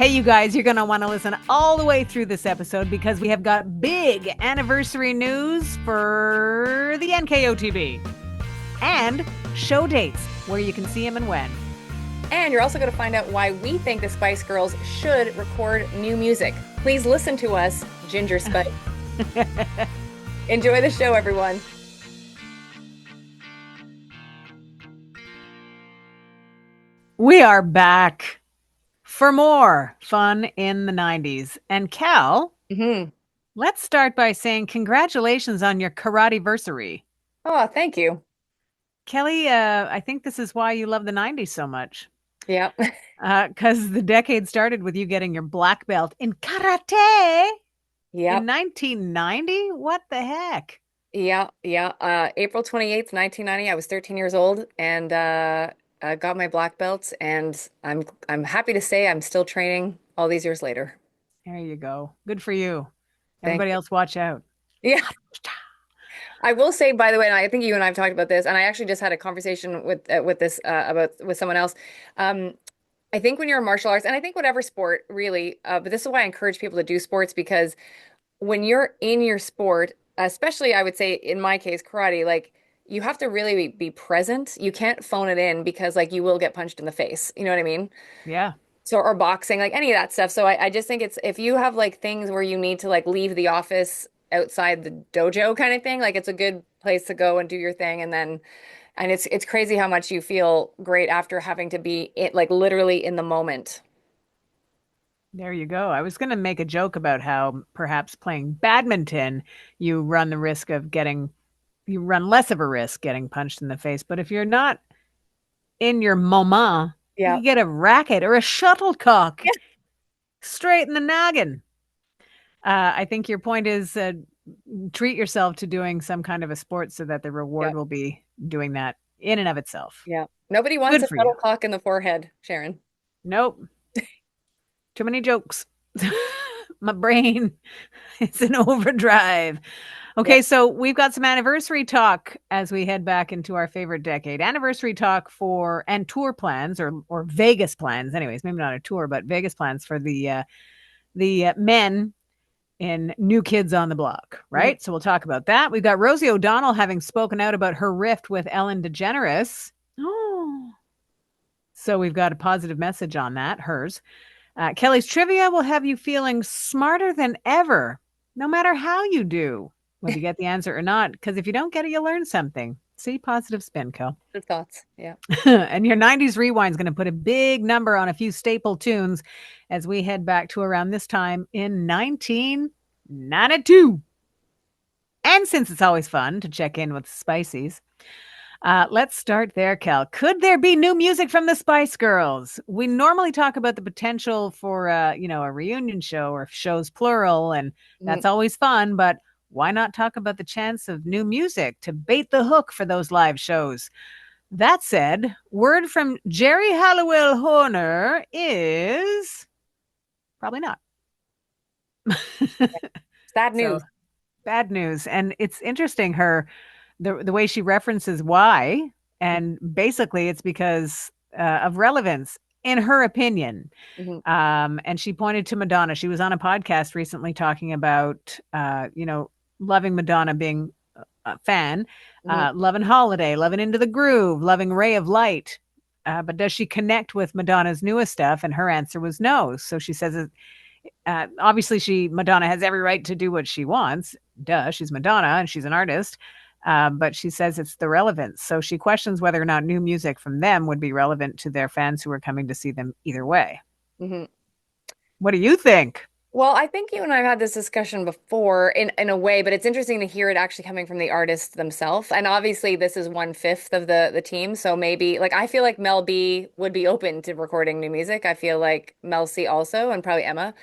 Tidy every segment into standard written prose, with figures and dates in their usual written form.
Hey, you guys, you're going to want to listen all the way through this episode because we have got big anniversary news for the NKOTB and show dates where you can see them and when. And you're also going to find out why we think the Spice Girls should record new music. Please listen to us, Ginger Spice. Enjoy the show, everyone. We are back for more fun in the 90s. And Cal, let's start by saying congratulations on your karate-versary. Oh, thank you. Kelly, I think this is why you love the 90s so much. Yeah. Because the decade started with you getting your black belt in karate in 1990. What the heck? Yeah. April 28th, 1990. I was 13 years old and I got my black belts, and I'm happy to say I'm still training all these years later. There you go. Good for you. Thank Everybody you. else, watch out. Yeah. I will say, by the way, and I think you and I have talked about this, and I actually just had a conversation with this about with someone else. Um, I think when you're a martial arts, and I think whatever sport really, but this is why I encourage people to do sports, because when you're in your sport, especially I would say in my case, karate, like you have to really be present. You can't phone it in because like you will get punched in the face. You know what I mean? Yeah. So, or boxing, like any of that stuff. So I just think it's if you have like things where you need to like leave the office outside the dojo kind of thing, like it's a good place to go and do your thing. And it's crazy how much you feel great after having to be it like literally in the moment. There you go. I was going to make a joke about how perhaps playing badminton, you run the risk of you run less of a risk getting punched in the face. But if you're not in your moment, you Yeah. can get a racket or a shuttlecock Yeah. straight in the noggin. I think your point is treat yourself to doing some kind of a sport so that the Yeah. reward will be doing that in and of itself. Yeah. Nobody wants Good a for you. shuttlecock in the forehead, Sharon. Nope. Too many jokes. My brain is in overdrive. Yeah. Okay, so we've got some anniversary talk as we head back into our favorite decade. Anniversary talk for and tour plans or Vegas plans. Anyways, maybe not a tour, but Vegas plans for the men in New Kids on the Block, Mhm. right? So we'll talk about that. We've got Rosie O'Donnell having spoken out about her rift with Ellen DeGeneres. Oh. So we've got a positive message on that, hers. Kelly's trivia will have you feeling smarter than ever, no matter how you do, whether you get the answer or not. Because if you don't get it, you learn something. See, positive spin, Kel. Good thoughts. Yeah. And your 90s rewind is going to put a big number on a few staple tunes as we head back to around this time in 1992. And since it's always fun to check in with the Spiceys, let's start there, Cal. Could there be new music from the Spice Girls? We normally talk about the potential for, a reunion show or shows plural, and Mhm. that's always fun. But why not talk about the chance of new music to bait the hook for those live shows? That said, word from Jerry Halliwell Horner is probably not. Sad So news. bad news, and it's interesting the way she references why, and basically it's because of relevance in her opinion. Mhm. And she pointed to Madonna. She was on a podcast recently talking about loving Madonna, being a fan, Mhm. loving Holiday, loving Into the Groove, loving Ray of Light. But does she connect with Madonna's newest stuff? And her answer was no. So she says obviously Madonna has every right to do what she wants. Duh, she's Madonna and she's an artist. But she says it's the relevance. So she questions whether or not new music from them would be relevant to their fans who are coming to see them either way. Mhm. What do you think? Well, I think you and I have had this discussion before in a way, but it's interesting to hear it actually coming from the artists themselves. And obviously, this is 1/5 of the team, so maybe like I feel like Mel B would be open to recording new music. I feel like Mel C also, and probably Emma.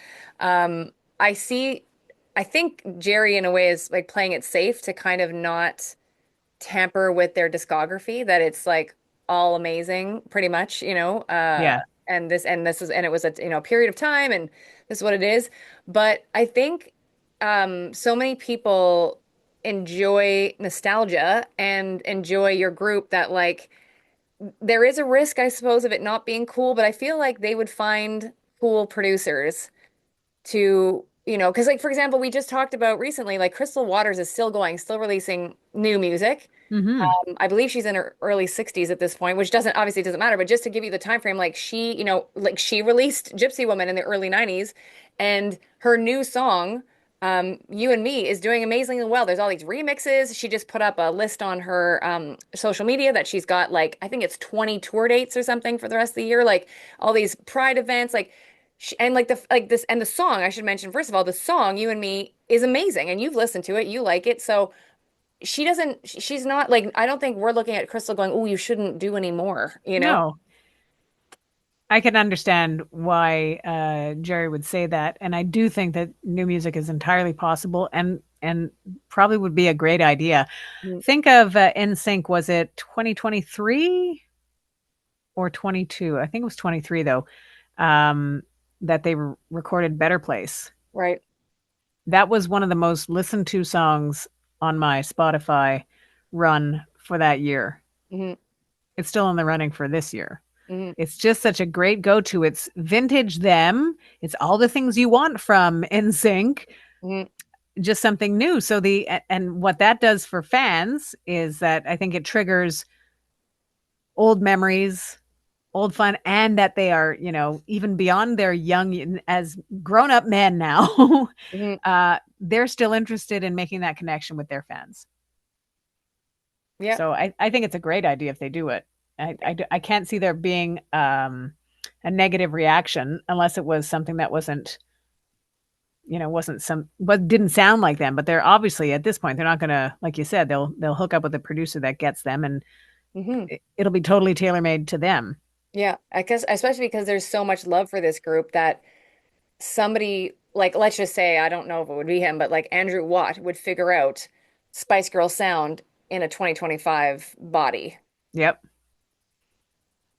Um, I see. I think Jerry in a way is like playing it safe to kind of not tamper with their discography. That it's like all amazing, pretty much, Yeah. and this is and it was a period of time, and this is what it is. But I think so many people enjoy nostalgia and enjoy your group that like there is a risk, I suppose, of it not being cool, but I feel like they would find cool producers to, because like for example, we just talked about recently, like Crystal Waters is still going, still releasing new music. Mm-hmm. I believe she's in her early 60s at this point, which doesn't obviously doesn't matter, but just to give you the time frame, like she released Gypsy Woman in the early 90s, and her new song, You and Me, is doing amazingly well. There's all these remixes. She just put up a list on her social media that she's got like I think it's 20 tour dates or something for the rest of the year, like all these Pride events, like and like the song I should mention first of all, the song You and Me is amazing, and you've listened to it, you like it, so she's not like, I don't think we're looking at Crystal going, oh, you shouldn't do any more. No, I can understand why Jerry would say that, and I do think that new music is entirely possible, and probably would be a great idea. Mhm. Think of NSYNC. Was it 2023 or 22? I think it was 23 though. Um, that they recorded "Better Place." Right. That was one of the most listened to songs on my Spotify run for that year. Hmm. It's still in the running for this year. Hmm. It's just such a great go-to. It's vintage them. It's all the things you want from NSYNC, Hmm. just something new. So and what that does for fans is that I think it triggers old memories, old fun, and that they are, even beyond their young as grown-up men now, Hmm. they're still interested in making that connection with their fans. Yeah. So I think it's a great idea if they do it. I can't see there being a negative reaction unless it was something that wasn't what didn't sound like them. But they're obviously at this point they're not gonna, like you said, they'll hook up with a producer that gets them, and Hmm. it'll be totally tailor made to them. Yeah. I guess especially because there's so much love for this group that somebody like, let's just say, I don't know if it would be him, but like Andrew Watt would figure out Spice Girl sound in a 2025 body. Yep.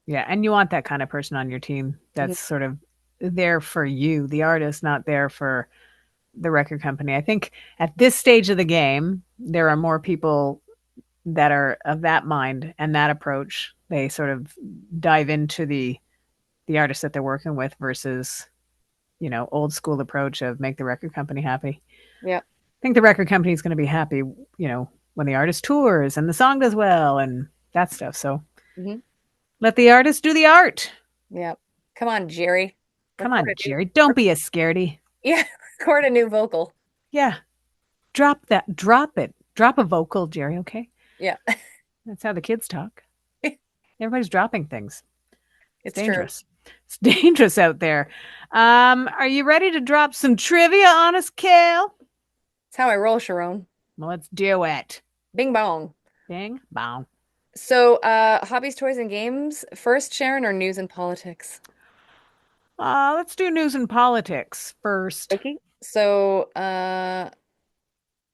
Yeah, and you want that kind of person on your team Mhm. that's sort of there for you, the artist, not there for the record company. I think at this stage of the game, there are more people that are of that mind and that approach. They sort of dive into the artist that they're working with versus, old school approach of make the record company happy. Yeah. I think the record company is going to be happy, when the artist tours and the song does well and that stuff. So Hmm. let the artist do the art. Yeah. Come on, Jerry. Come Record on, a new, Jerry. Don't be a scaredy. yeah, record a new vocal. Yeah. Drop that. Drop it. Drop a vocal, Jerry, okay? Yeah. That's how the kids talk. Everybody's dropping things. It's It's true. dangerous. It's dangerous out there. Are you ready to drop some trivia on us, Kale? It's how I roll, Sharon. Well, let's do it. Bing bong. Bing, bong. So, hobbies, toys, and games first, Sharon, or news and politics? Let's do news and politics first. Okay. So,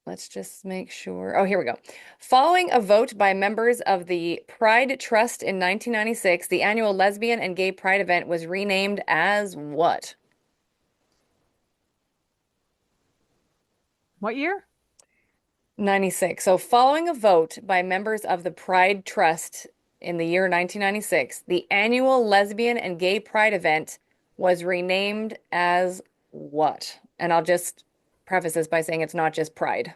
let's just make sure. Oh, here we go. Following a vote by members of the Pride Trust in 1996, the annual lesbian and gay pride event was renamed as what? What year? 96. So, following a vote by members of the Pride Trust in the year 1996, the annual lesbian and gay pride event was renamed as what? And I'll just preface this by saying it's not just Pride.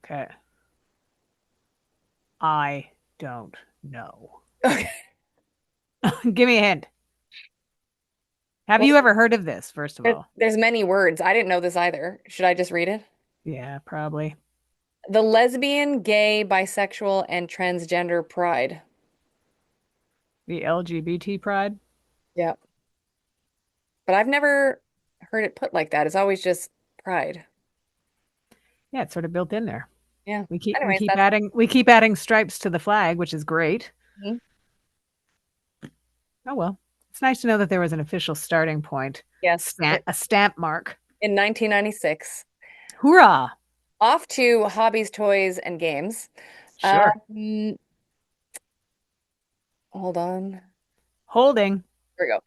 Okay. I don't know. Okay. Give me a hint. Have Well, you ever heard of this, first of all? there's many words. I didn't know this either. Should I just read it? Yeah, probably. The lesbian, gay, bisexual, and transgender pride. The LGBT pride? Yeah. But I've never heard it put like that. It's always just pride. Yeah, it's sort of built in there. Yeah. We keep we Anyways, keep that's adding stripes to the flag, which is great. mhm. Oh well. It's nice to know that there was an official starting point. Yes, A stamp mark. in 1996. Hoorah. Off to hobbies, toys, and games. Sure. Um, hold on. Holding. Here we go.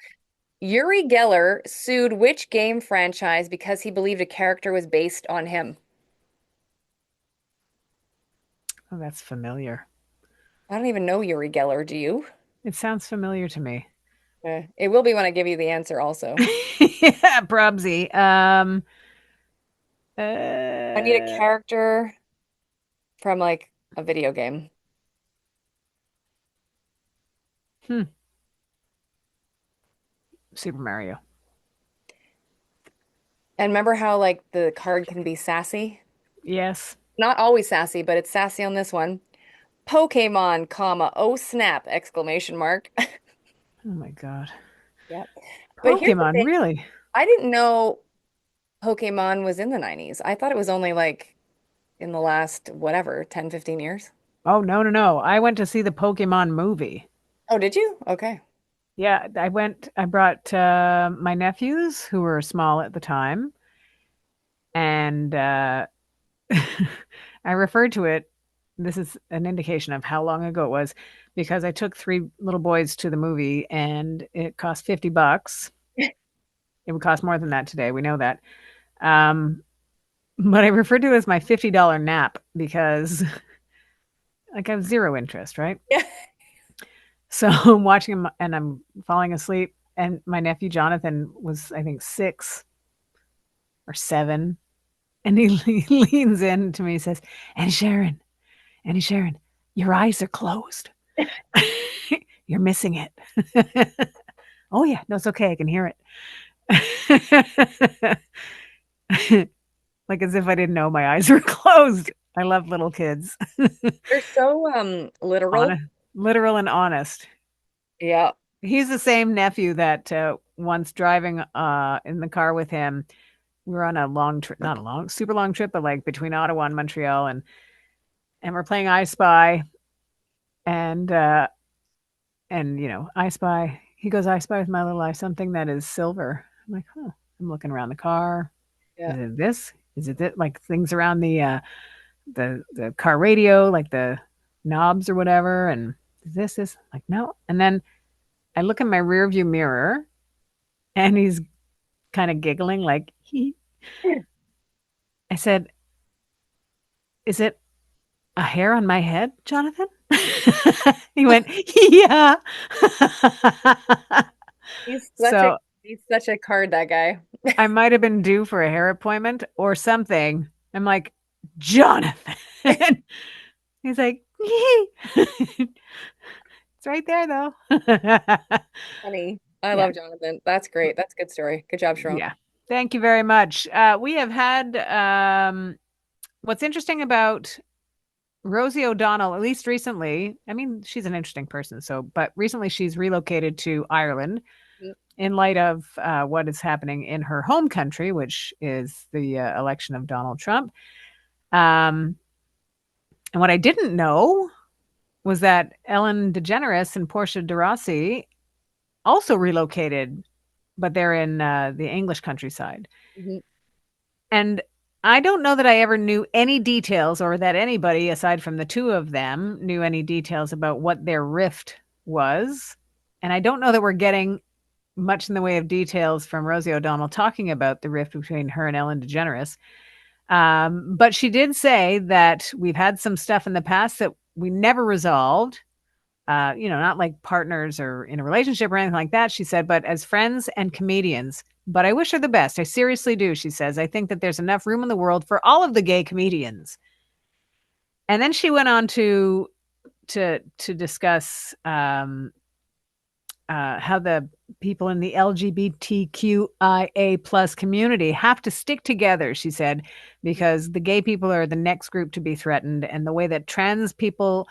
Uri Geller sued which game franchise because he believed a character was based on him? Oh, that's familiar. I don't even know Uri Geller, do you? It sounds familiar to me. It will be when I give you the answer also. Yeah, Probsy. I need a Uh, character from like a video game. hmm, Super Mario. And remember how like the card can be sassy? Yes. Not always sassy, but it's sassy on this one. Pokemon, comma, oh snap, exclamation mark. Oh my God. Yep. But here's the Pokemon, thing, really? I didn't know Pokemon was in the 90's. I thought it was only like in the last whatever, 10, 15 years. Oh, no, no, no. I went to see the Pokemon movie. Oh, did you? Okay. Yeah, I brought my nephews who were small at the time, and I referred to it. This is an indication of how long ago it was because I took three little boys to the movie and it cost $50. It would cost more than that today. We know that. Um, but I referred to it as my $50 nap because like I have zero interest, right? Yeah. So I'm watching him and I'm falling asleep. And my nephew Jonathan was, I think, 6 or 7. And he leans in to me and says, Annie Sharon, your eyes are closed. You're missing it. Oh, yeah. No, it's okay. I can hear it. Like as if I didn't know my eyes were closed. I love little kids. They're so literal. Honest, literal and honest. Yeah. He's the same nephew that once driving in the car with him, we were on a long trip, not a long, super long trip, but like between Ottawa and Montreal, and we're playing I Spy, and I Spy. He goes, I spy with my little eye something that is silver. I'm like, huh. I'm looking around the car. Yeah. Is it this? Is it this? Like things around the car radio, like the knobs or whatever, and is this like no? And then I look in my rear view mirror, and he's kind of giggling, like he. I said, "Is it a hair on my head, Jonathan?" He went, "Yeah." He's such a So he's such a card, that guy. I might have been due for a hair appointment or something. I'm like, Jonathan. He's like, it's right there though. Funny. I Yeah. love Jonathan. That's great. That's a good story. Good job, Sharon. Yeah. Thank you very much. We have had what's interesting about Rosie O'Donnell, at least recently. I mean, she's an interesting person. So, but recently she's relocated to Ireland Mm. in light of what is happening in her home country, which is the election of Donald Trump. Um, and what I didn't know was that Ellen DeGeneres and Portia de Rossi also relocated, but they're in the English countryside. Mhm. And I don't know that I ever knew any details or that anybody aside from the two of them knew any details about what their rift was. And I don't know that we're getting much in the way of details from Rosie O'Donnell talking about the rift between her and Ellen DeGeneres. But she did say that we've had some stuff in the past that we never resolved. Not like partners or in a relationship or anything like that, she said, but as friends and comedians. But I wish her the best. I seriously do, she says. I think that there's enough room in the world for all of the gay comedians. And then she went on to discuss how the people in the LGBTQIA plus community have to stick together, she said, because the gay people are the next group to be threatened, and the way that trans people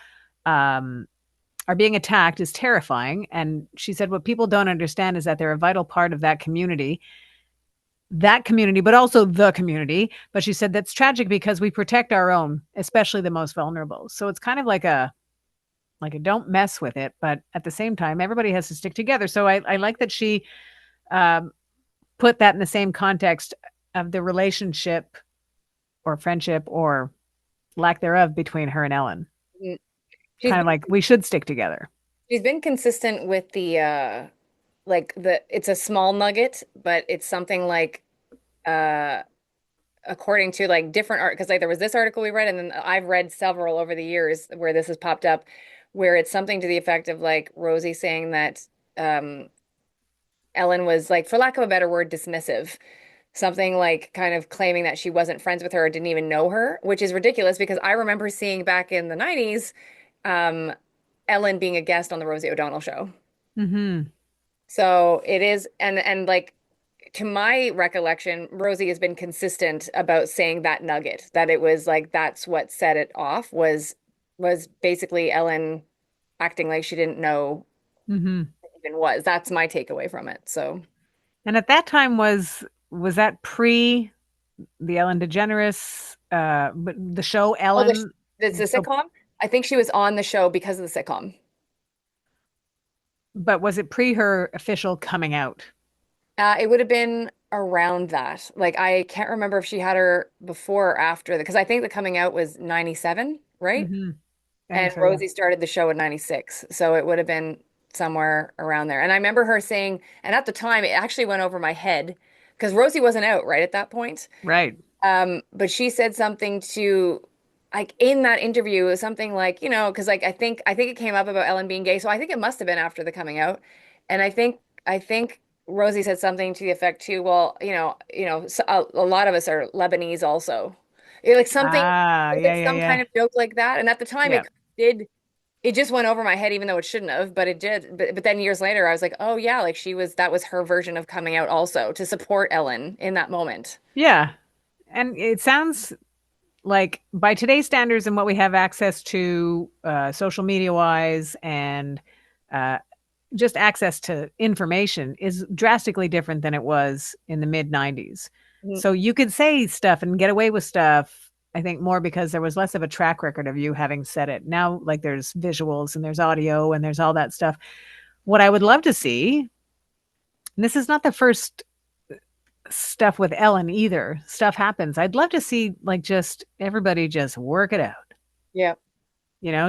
are being attacked is terrifying. And she said what people don't understand is that they're a vital part of that community, but also the community. But she said that's tragic because we protect our own, especially the most vulnerable. So it's kind of like a don't mess with it, but at the same time, everybody has to stick together. So I like that she um, put that in the same context of the relationship or friendship or lack thereof between her and Ellen. Mhm. She's Kind of been like we should stick together. she's been consistent with the like the it's a small nugget, but it's something like uh according to like different art because like there was this article we read and then I've read several over the years where this has popped up where it's something to the effect of like Rosie saying that um Ellen was like, for lack of a better word, dismissive. Something like kind of claiming that she wasn't friends with her or didn't even know her, which is ridiculous because I remember seeing back in the 90's, um, Ellen being a guest on the Rosie O'Donnell show. Mm-hmm. So it is, and like to my recollection, Rosie has been consistent about saying that nugget, that it was like that's what set it off was basically Ellen acting like she didn't know Mm-hmm. it even was. That's my takeaway from it. So, And at that time was that pre the Ellen DeGeneres but the show oh, Ellen? the So sitcom. I think she was on the show because of the sitcom. but was it pre her official coming out? It would have been around that. Like I can't remember if she had her before or after because I think the coming out was 97, right? Mm-hmm. I think And so, yeah. Rosie started the show in 96. So it would have been somewhere around there. And I remember her saying, and at the time it actually went over my head because Rosie wasn't out right at that point. Right. But she said something to like in that interview, it was something like, because like I think it came up about Ellen being gay. So I think it must have been after the coming out. And I think Rosie said something to the effect too, well, so a lot of us are Lebanese also. Like something Ah, like yeah, it's yeah, some kind yeah. of joke like that. And at the time Yeah. it just went over my head, even though it shouldn't have, but it did. But then years later, I was like, oh yeah, like that was her version of coming out also to support Ellen in that moment. Yeah. And it sounds like by today's standards and what we have access to social media wise and uh, just access to information is drastically different than it was in the mid 90's. Mhm. So you could say stuff and get away with stuff, I think, more because there was less of a track record of you having said it. Now, like there's visuals and there's audio and there's all that stuff. What I would love to see, and this is not the first stuff with Ellen either, stuff happens. I'd love to see like just everybody just work it out, Yeah.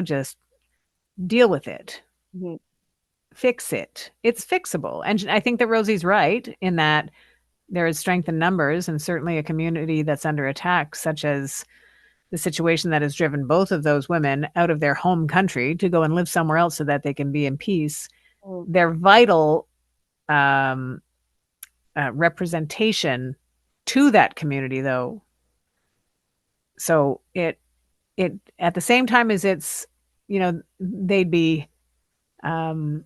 just deal with it, Mhm. fix it. It's fixable. And I think that Rosie's right in that there is strength in numbers and certainly a community that's under attack, such as the situation that has driven both of those women out of their home country to go and live somewhere else so that they can be in peace. Mhm. They're vital um, representation to that community, though. So it at the same time as they'd be um,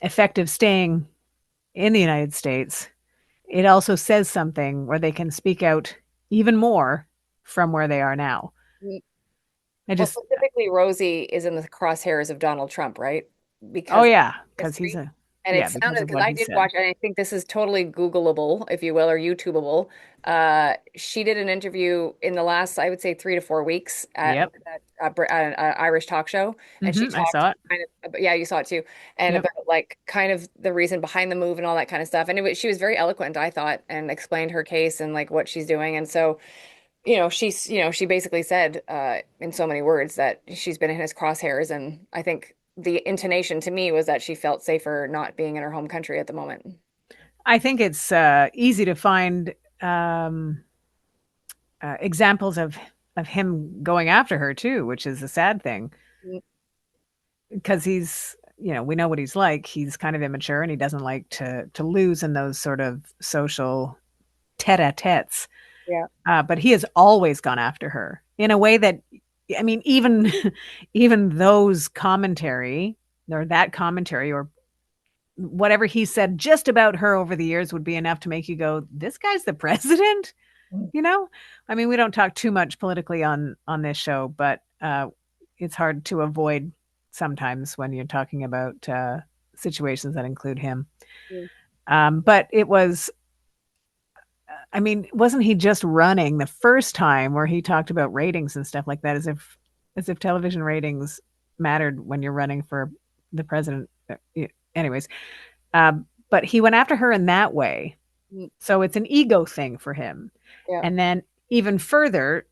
effective staying in the United States. It also says something where they can speak out even more from where they are now. I Well, just, specifically, Rosie is in the crosshairs of Donald Trump, right? oh Because yeah, because he's history. a, And it yeah, because sounded, of because what I he did said. watch, and I think this is totally Googleable, if you will, or YouTubeable. She did an interview in the last, I would say, 3 to 4 weeks at Yep. an Irish talk show, and she I talked saw it. kind of, yeah, you saw it too, and Yep. about like kind of the reason behind the move and all that kind of stuff. And she was very eloquent, I thought, and explained her case and like what she's doing. And so she basically said in so many words that she's been in his crosshairs, and I think the intonation to me was that she felt safer not being in her home country at the moment. I think it's easy to find um, examples of him going after her too, which is a sad thing Mm. because we know what he's like. He's kind of immature and he doesn't like to lose in those sort of social tete-a-tetes. Yeah. But he has always gone after her in a way that, I mean, even even those commentary or that commentary or whatever he said just about her over the years would be enough to make you go, "This guy's the president." Mm. You know, I mean, we don't talk too much politically on this show, but it's hard to avoid sometimes when you're talking about situations that include him. Mm. But it was I mean, wasn't he just running the first time where he talked about ratings and stuff like that as if television ratings mattered when you're running for the president? Anyways, but he went after her in that way. Mm. So it's an ego thing for him. Yeah. And then even further,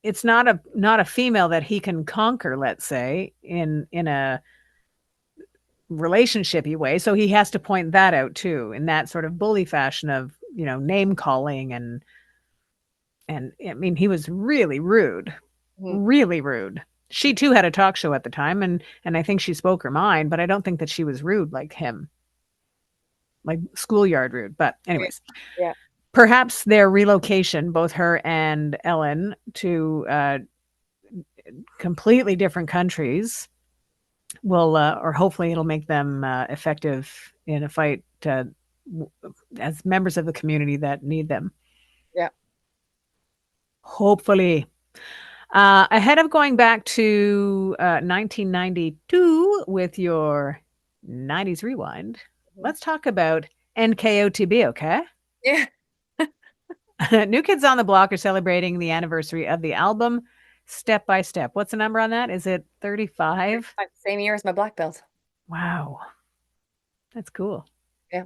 it's not a female that he can conquer, let's say, in a relationshipy way. So he has to point that out too, in that sort of bully fashion of, name calling and I mean, he was really rude, Mm. really rude. She too had a talk show at the time, and I think she spoke her mind, but I don't think that she was rude like him. like schoolyard rude. But Okay. anyways, Yeah. perhaps their relocation, both her and Ellen, to completely different countries will, or hopefully it'll make them effective in a fight as members of the community that need them. Yeah. Hopefully. Ahead of going back to 1992 with your 90s rewind, Mhm. let's talk about NKOTB, okay? Yeah. New Kids on the Block are celebrating the anniversary of the album Step by Step. What's the number on that? Is it 35? Same year as my black belt. Wow, that's cool. Yeah.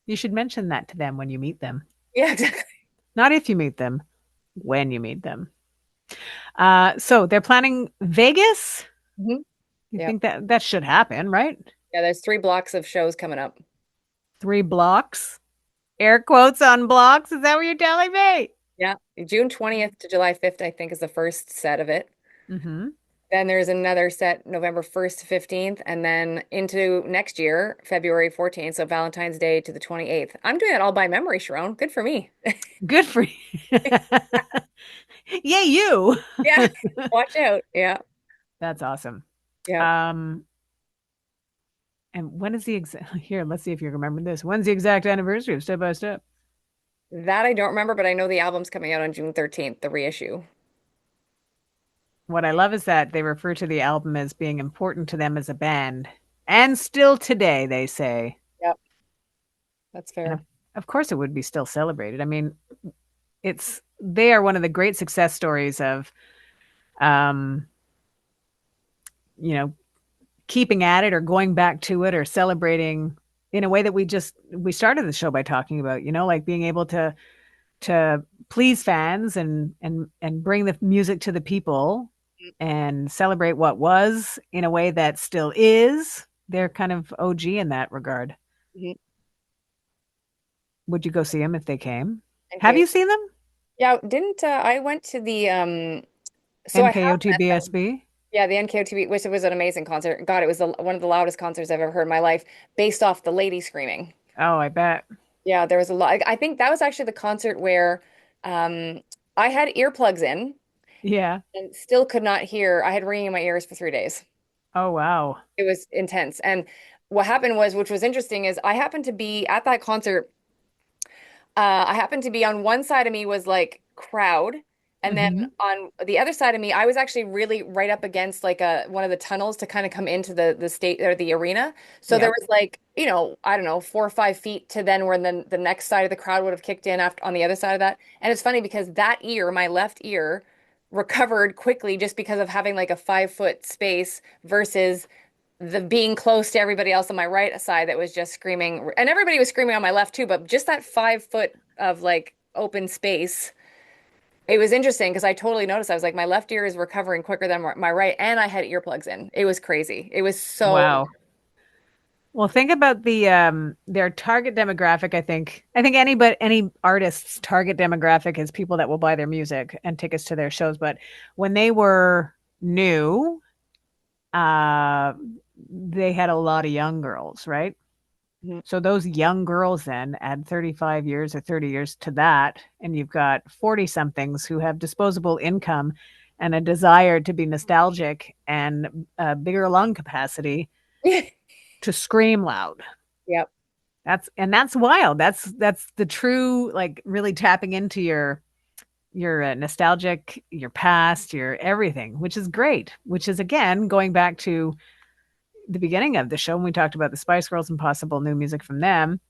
You should mention that to them when you meet them. Yeah, exactly. Not if you meet them, when you meet them. So they're planning Vegas. Hmm. You Yeah. think that should happen, right? Yeah, there's 3 blocks of shows coming up. 3 blocks. Air quotes on blocks. Is that what you're telling me? Yeah. June 20th to July 5th, I think, is the first set of it. Mm-hmm. Then there's another set November 1st to 15th, and then into next year, February 14th, so Valentine's Day to the 28th. I'm doing it all by memory, Sharon. Good for me. Good for you. Yay, you. Yeah. Watch out. Yeah. That's awesome. Yeah. Um, and when is the exact here? Let's see if you remember this. When's the exact anniversary of Step by Step? That I don't remember, but I know the album's coming out on June 13th, the reissue. What I love is that they refer to the album as being important to them as a band. And still today, they say. Yep. That's And fair. of course it would be still celebrated. I mean, they are one of the great success stories of um, you know, keeping at it or going back to it or celebrating in a way that we started the show by talking about, like being able to please fans and bring the music to the people and celebrate what was in a way that still is. They're kind of OG in that regard. Mhm. Would you go see them if they came? Have Okay. you seen them? Yeah, didn't I went to the so I have met them. NKOTBSB? Yeah, the NKOTB, which was an amazing concert. God, it was one of the loudest concerts I've ever heard in my life, based off the lady screaming. Oh, I bet. Yeah, there was a lot. I think that was actually the concert where um I had earplugs in Yeah. and still could not hear. I had ringing in my ears for 3 days. Oh, wow. It was intense. And what happened was, which was interesting, is I happened to be at that concert. I happened to be on one side of me was like crowd, and then Hmm. on the other side of me, I was actually really right up against like a one of the tunnels to kind of come into the state or the arena. So there Yep. was like, I don't know, 4 or 5 feet to then where then the next side of the crowd would have kicked in after on the other side of that. And it's funny because that ear, my left ear, recovered quickly just because of having like a 5 foot space versus the being close to everybody else on my right side that was just screaming, and everybody was screaming on my left too, but just that 5 foot of like open space. It was interesting because I totally noticed. I was like, my left ear is recovering quicker than my right, and I had earplugs in. It was crazy. It was so, Wow. Well, think about their target demographic. I think any artist's target demographic is people that will buy their music and tickets to their shows. But when they were new, uh, they had a lot of young girls, right? Mhm. So those young girls then add 35 years or 30 years to that, and you've got 40 somethings who have disposable income and a desire to be nostalgic and a bigger lung capacity to scream loud. Yep. That's wild. That's the true, like, really tapping into your nostalgic, your past, your everything, which is great. Which is again going back to the beginning of the show when we talked about the Spice Girls and possible new music from them.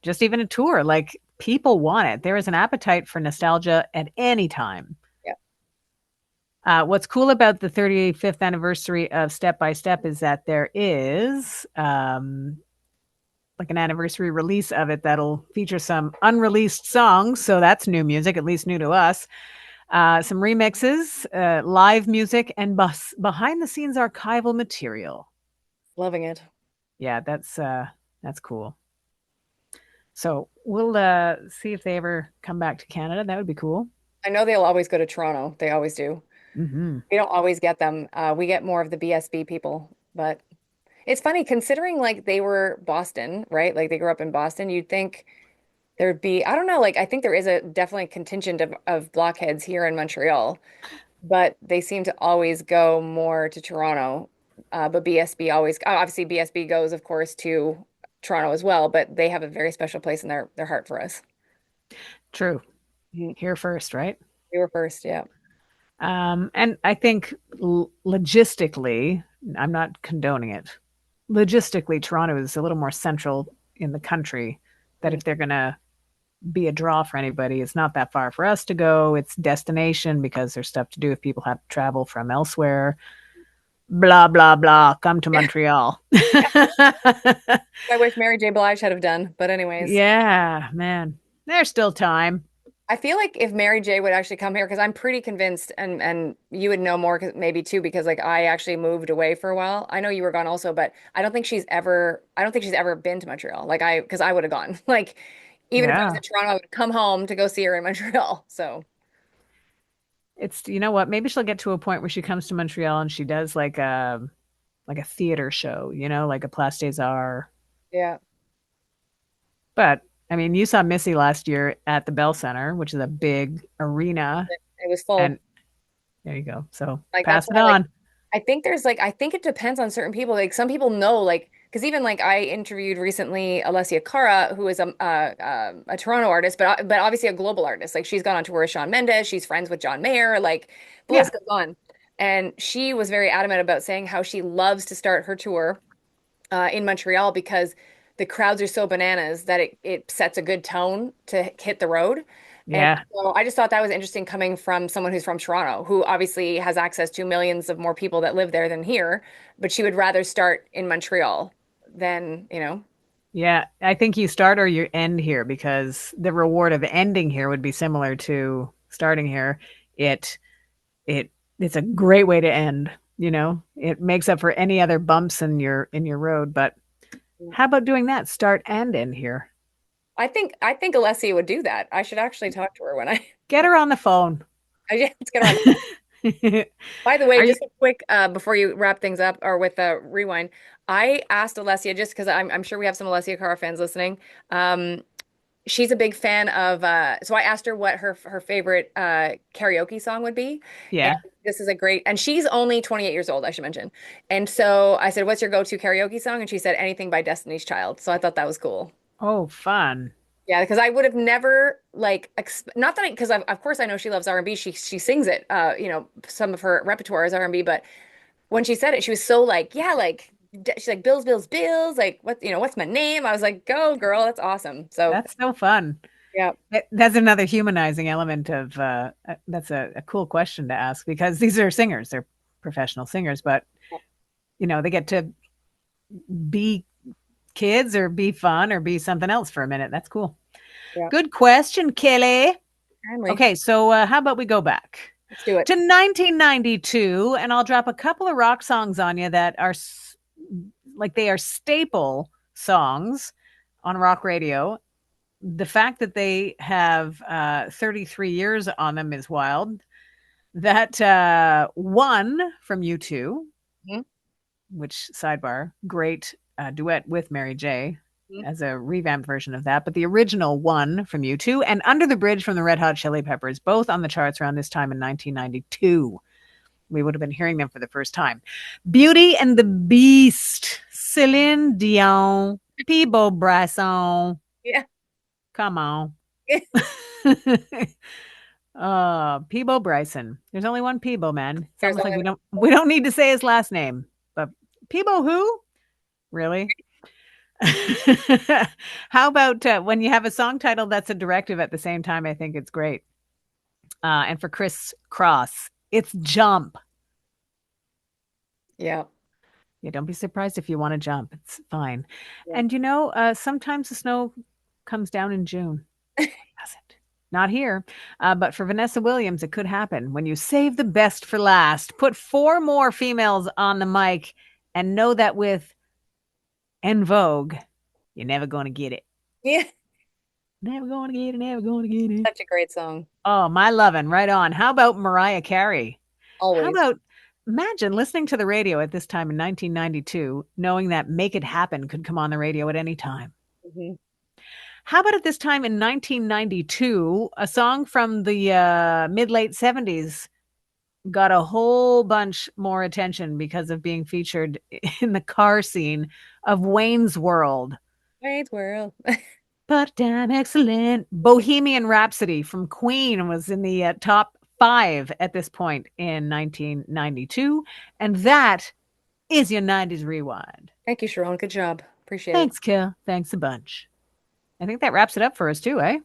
Just even a tour, like people want it. There is an appetite for nostalgia at any time. Yep. What's cool about the 35th anniversary of Step by Step is that there is like an anniversary release of it that'll feature some unreleased songs. So that's new music, at least new to us. Some remixes, live music, and behind the scenes archival material. Loving it. Yeah, that's cool. So we'll see if they ever come back to Canada. That would be cool. I know they'll always go to Toronto. They always do. Hmm. We don't always get them. We get more of the BSB people, but It's funny considering like they were Boston, right? Like they grew up in Boston. You'd think there'd be, I don't know, like I think there is a definitely contingent of blockheads here in Montreal, but they seem to always go more to Toronto. But BSB always, obviously BSB goes, of course, to Toronto as well, but they have a very special place in their heart for us. True. Mhm. Here first, right? We were first, yeah. And I think logistically, I'm not condoning it. Logistically, Toronto is a little more central in the country. That Mm. if they're going to be a draw for anybody, it's not that far for us to go. It's destination because there's stuff to do if people have to travel from elsewhere. Blah, blah, blah. Come to Yeah, Montreal. I wish Mary J. Blige had have done, but anyways. Yeah, man. There's still time. I feel like if Mary J would actually come here, because I'm pretty convinced, and you would know more maybe too, because like I actually moved away for a while. I know you were gone also, but I don't think she's ever been to Montreal. Because I would have gone. Like even if I was Yeah. in Toronto, I would come home to go see her in Montreal. So It's you know what? Maybe she'll get to a point where she comes to Montreal and she does like a theater show, like a Place des Arts. yeah, But I mean, you saw Missy last year at the Bell Center, which is a big arena, it was full. and there you go. So Like that's pass it why like on. I think there's like I think it depends on certain people. Like some people know like because even like I interviewed recently Alessia Cara, who is a Toronto artist, but obviously a global artist. Like she's gone on tour with Shawn Mendes. She's friends with John Mayer. Like the Yeah, list goes on. And she was very adamant about saying how she loves to start her tour in Montreal because the crowds are so bananas that it sets a good tone to hit the road. And yeah, so I just thought that was interesting coming from someone who's from Toronto, who obviously has access to millions of more people that live there than here, but she would rather start in Montreal than, yeah. I think you start or you end here because the reward of ending here would be similar to starting here. It it it's a great way to end. It makes up for any other bumps in your road. But how about doing that? Start and end here. I think Alessia would do that. I should actually talk to her when I Get her on the phone. let's get her on the phone. By the way, Are you? just a quick before you wrap things up or with a rewind, I asked Alessia just because I'm sure we have some Alessia Cara fans listening. Um, she's a big fan of so I asked her what her favorite karaoke song would be. And Yeah. this is a great and she's only 28 years old, I should mention. And so I said, "What's your go-to karaoke song?" And she said anything by Destiny's Child. So I thought that was cool. Oh, fun. Yeah, because I would have never like exp not that I because of course I know she loves R&B. She sings it. Some of her repertoire is R&B, but when she said it, she was so like, yeah, like she's like Bills, Bills, Bills, like what's my name? I was like, go girl, that's awesome. So That's so fun. yeah, That's another humanizing element of that's a cool question to ask because these are singers. They're professional singers, but they get to be kids or be fun or be something else for a minute. That's cool. yeah, Good question, Kelly. timely. Okay, so how about we go back Let's do it. to 1992 and I'll drop a couple of rock songs on you that are like they are staple songs on rock radio. The fact that they have 33 years on them is wild. That one from U2, Mhm, which sidebar, great duet with Mary J. mhm. As a revamped version of that, but the original one from U2 and Under the Bridge from the Red Hot Chili Peppers, both on the charts around this time in 1992. We would have been hearing them for the first time. Beauty and the Beast, Celine Dion, Peebo Bryson. Yeah. Come on. Peebo Bryson. There's only one Peebo, man. It's There's almost like only we don't need to say his last name. But Peebo who? Really? How about when you have a song title that's a directive at the same time? I think it's great. And for Chris Cross, it's Jump. yeah, Yeah, don't be surprised if you want to jump. It's fine. yeah. And sometimes the snow comes down in June. Doesn't. Not here. But for Vanessa Williams, it could happen. When you save the best for last, put four more females on the mic and know that with En Vogue, you're never going to get it. Yeah. Never going to get it. Never going to get it. Such a great song. Oh, my lovin', right on. How about Mariah Carey? How Always. about Imagine listening to the radio at this time in 1992, knowing that Make It Happen could come on the radio at any time. Mhm. How about at this time in 1992, a song from the mid late 70s got a whole bunch more attention because of being featured in the car scene of Wayne's World. Wayne's World. But damn excellent. Bohemian Rhapsody from Queen was in the top 5 at this point in 1992. And that is your 90s rewind. Thank you, Sharon. Good job. Appreciate it. Thanks, Kill. Thanks a bunch. I think that wraps it up for us too, eh?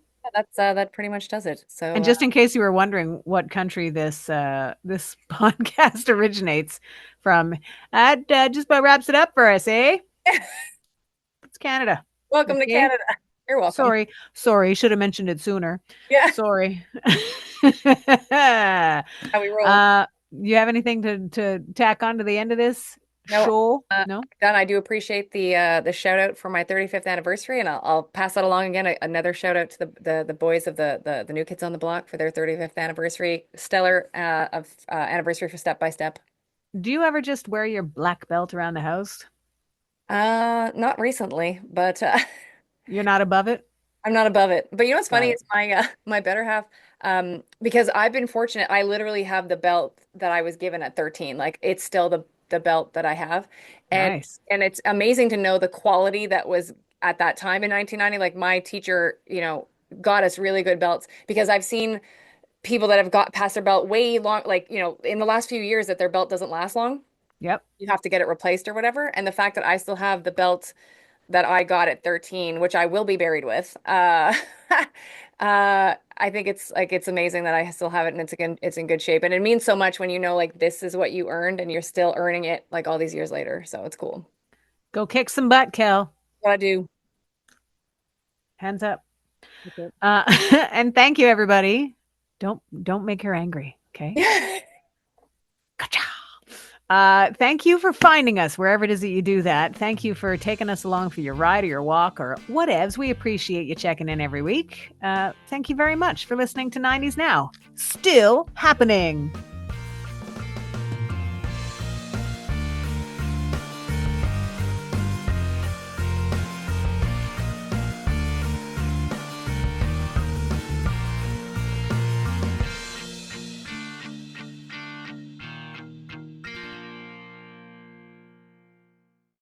Yeah, that pretty much does it. And So just in case you were wondering what country this podcast originates from, that just about wraps it up for us, eh? It's Canada. welcome to Okay. Canada. You're welcome. Sorry. Should have mentioned it sooner. Yeah. Sorry. How we roll. You have anything to tack on to the end of this No, show? No. Don, I do appreciate the shout out for my 35th anniversary, and I'll pass that along again. Another shout out to the boys of the New Kids on the Block for their 35th anniversary, stellar of anniversary for Step by Step. Do you ever just wear your black belt around the house? Not recently, but You're not above it? I'm not above it. But you know what's Got funny it. is my better half, because I've been fortunate. I literally have the belt that I was given at 13. Like it's still the belt that I have, and Nice. it's amazing to know the quality that was at that time in 1990. Like my teacher, got us really good belts because I've seen people that have got past their belt way long, like in the last few years that their belt doesn't last long. Yep. You have to get it replaced or whatever. And the fact that I still have the belt that I got at 13, which I will be buried with. I think it's amazing that I still have it and it's in good shape. And it means so much when you know like this is what you earned and you're still earning it like all these years later. So it's cool. Go kick some butt, Kel. What I do. Hands up. Okay. And thank you, everybody. Don't make her angry, okay? Gotcha. Thank you for finding us wherever it is that you do that. Thank you for taking us along for your ride or your walk or whatevs. We appreciate you checking in every week. Thank you very much for listening to 90s Now. Still happening.